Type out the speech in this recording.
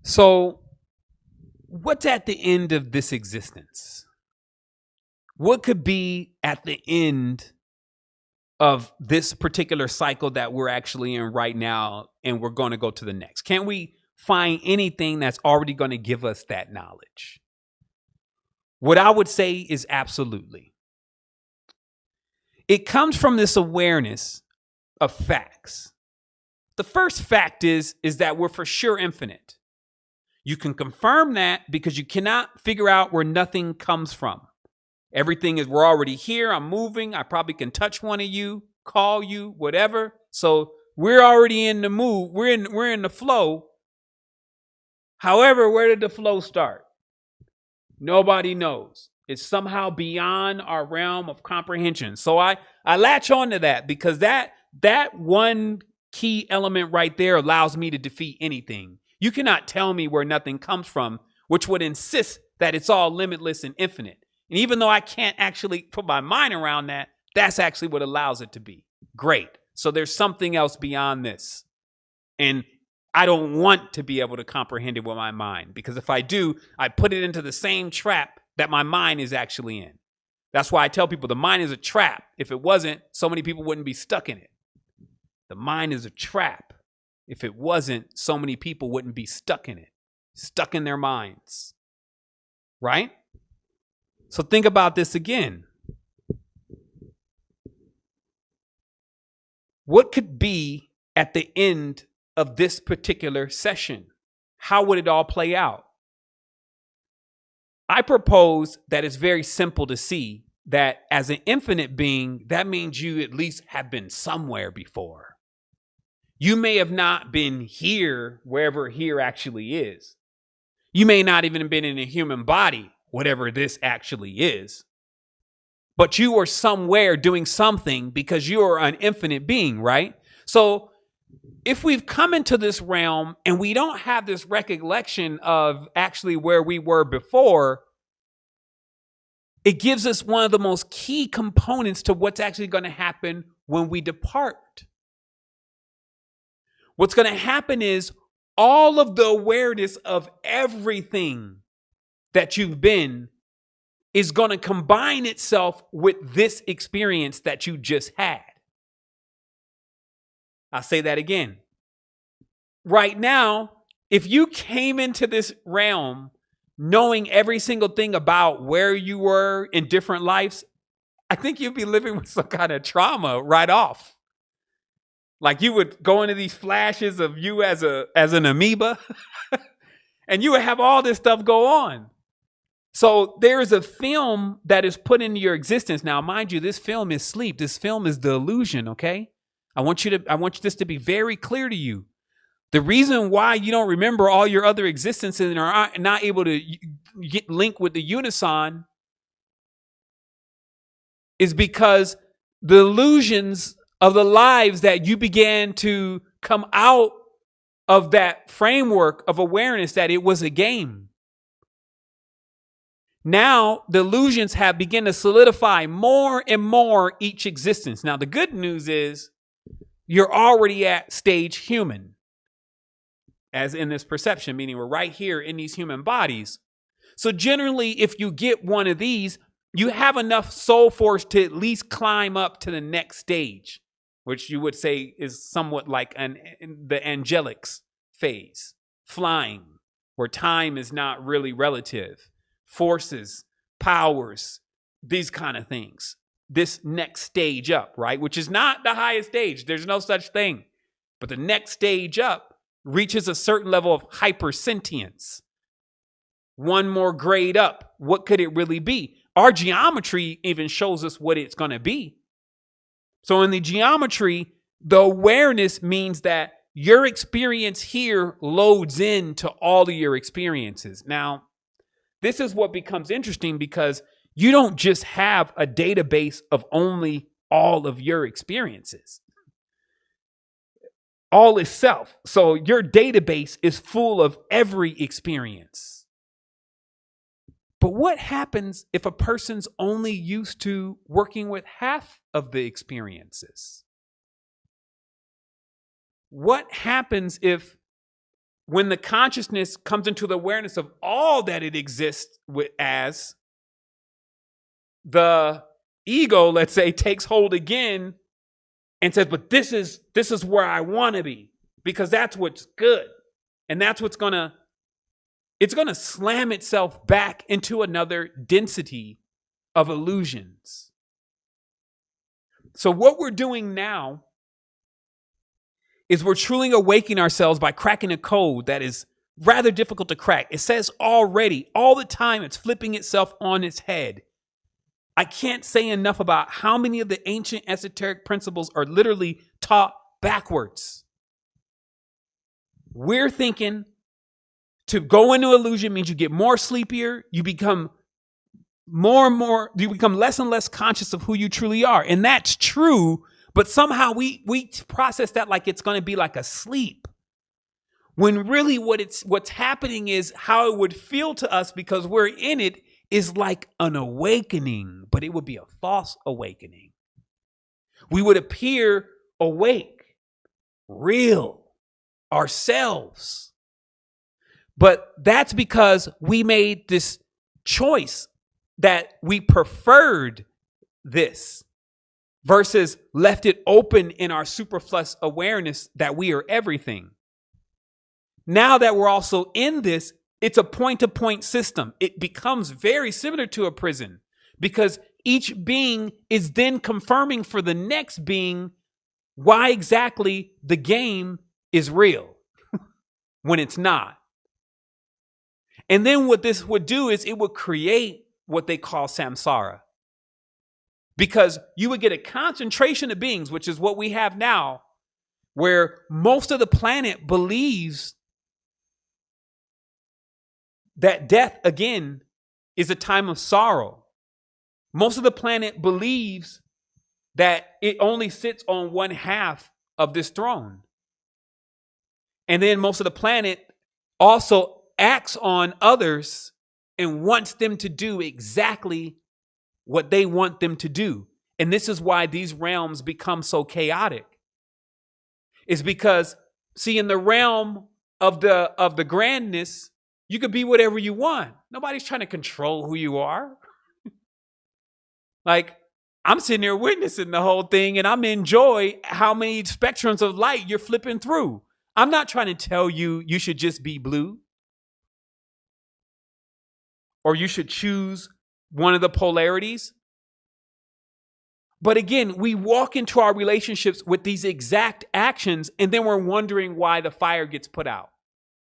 So, what's at the end of this existence? What could be at the end of this particular cycle that we're actually in right now, and we're going to go to the next? Can we find anything that's already going to give us that knowledge? What I would say is absolutely. It comes from this awareness of facts. The first fact is that we're for sure infinite. You can confirm that because you cannot figure out where nothing comes from. Everything is, we're already here. I'm moving. I probably can touch one of you, call you, whatever. So we're already in the mood. We're in the flow. However, where did the flow start? Nobody knows. It's somehow beyond our realm of comprehension. So I latch on to that because that one key element right there allows me to defeat anything. You cannot tell me where nothing comes from, which would insist that it's all limitless and infinite. And even though I can't actually put my mind around that, that's actually what allows it to be. Great. So there's something else beyond this. And I don't want to be able to comprehend it with my mind, because if I do, I put it into the same trap that my mind is actually in. That's why I tell people the mind is a trap. If it wasn't, so many people wouldn't be stuck in it. The mind is a trap. If it wasn't, so many people wouldn't be stuck in it, stuck in their minds. Right? So think about this again. What could be at the end of this particular session? How would it all play out? I propose that it's very simple to see that as an infinite being, that means you at least have been somewhere before. You may have not been here, wherever here actually is. You may not even have been in a human body, whatever this actually is. But you are somewhere doing something because you are an infinite being, right? So if we've come into this realm and we don't have this recollection of actually where we were before, it gives us one of the most key components to what's actually going to happen when we depart. What's going to happen is all of the awareness of everything that you've been is going to combine itself with this experience that you just had. I'll say that again. Right now, if you came into this realm knowing every single thing about where you were in different lives, I think you'd be living with some kind of trauma right off. Like you would go into these flashes of you as an amoeba and you would have all this stuff go on. So there is a film that is put into your existence. Now, mind you, this film is sleep. This film is the illusion, okay? I want this to be very clear to you. The reason why you don't remember all your other existences and are not able to get linked with the unison is because the illusions of the lives that you began to come out of that framework of awareness that it was a game. Now, the illusions have begun to solidify more and more each existence. Now, the good news is you're already at stage human, as in this perception, meaning we're right here in these human bodies. So generally, if you get one of these, you have enough soul force to at least climb up to the next stage, which you would say is somewhat like the angelics phase, flying, where time is not really relative. Forces, powers, these kind of things. This next stage up, right? Which is not the highest stage. There's no such thing. But the next stage up reaches a certain level of hypersentience. One more grade up. What could it really be? Our geometry even shows us what it's going to be. So in the geometry, the awareness means that your experience here loads into all of your experiences. Now, this is what becomes interesting because you don't just have a database of only all of your experiences. All is self. So your database is full of every experience. But what happens if a person's only used to working with half of the experiences? What happens if when the consciousness comes into the awareness of all that it exists as, the ego, let's say, takes hold again and says, but this is where I want to be, because that's what's good. And that's what's it's going to slam itself back into another density of illusions. So what we're doing now is we're truly awakening ourselves by cracking a code that is rather difficult to crack. It says already, all the time, it's flipping itself on its head. I can't say enough about how many of the ancient esoteric principles are literally taught backwards. We're thinking to go into illusion means you get more sleepier, you become you become less and less conscious of who you truly are. And that's true, but somehow we process that like it's going to be like a sleep. When really what's happening is how it would feel to us, because we're in it, is like an awakening, but it would be a false awakening. We would appear awake, real, ourselves. But that's because we made this choice that we preferred this versus left it open in our superfluous awareness that we are everything. Now that we're also in this, it's a point-to-point system. It becomes very similar to a prison, because each being is then confirming for the next being why exactly the game is real when it's not. And then what this would do is it would create what they call samsara, because you would get a concentration of beings, which is what we have now, where most of the planet believes that death, again, is a time of sorrow. Most of the planet believes that it only sits on one half of this throne. And then most of the planet also acts on others and wants them to do exactly what they want them to do. And this is why these realms become so chaotic. It's because, see, in the realm of the grandness, you could be whatever you want. Nobody's trying to control who you are. Like, I'm sitting there witnessing the whole thing, and I'm enjoy how many spectrums of light you're flipping through. I'm not trying to tell you you should just be blue, or you should choose one of the polarities. But again, we walk into our relationships with these exact actions, and then we're wondering why the fire gets put out.